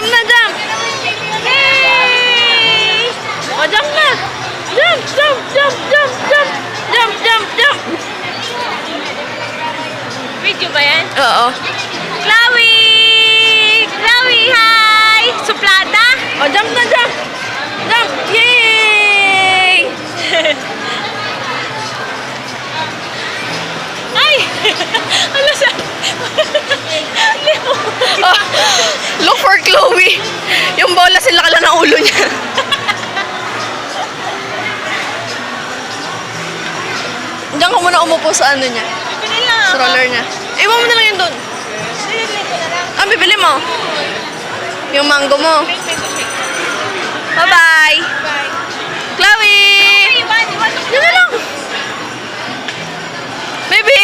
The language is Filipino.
Jump na, jump! Yay! O, jump na! Jump, jump, jump, jump, jump! Jump, jump, jump! Video ba yan? Oo. Chloe! Chloe, hi! Suplada? O, jump na, jump! Jump! Yay! Ay! Ano siya? Oh, look for Chloe. Yung bola sila kala ng ulo niya. Diyan ka muna umupo sa ano niya. Bibili lang Sa ako. roller niya. Iwan mo na lang yun doon. Bibili ko na lang. Ah, bibili mo. Yung mango mo. Wait, wait. Bye-bye. Bye. Chloe! Iwan ko Diyan na lang. Baby!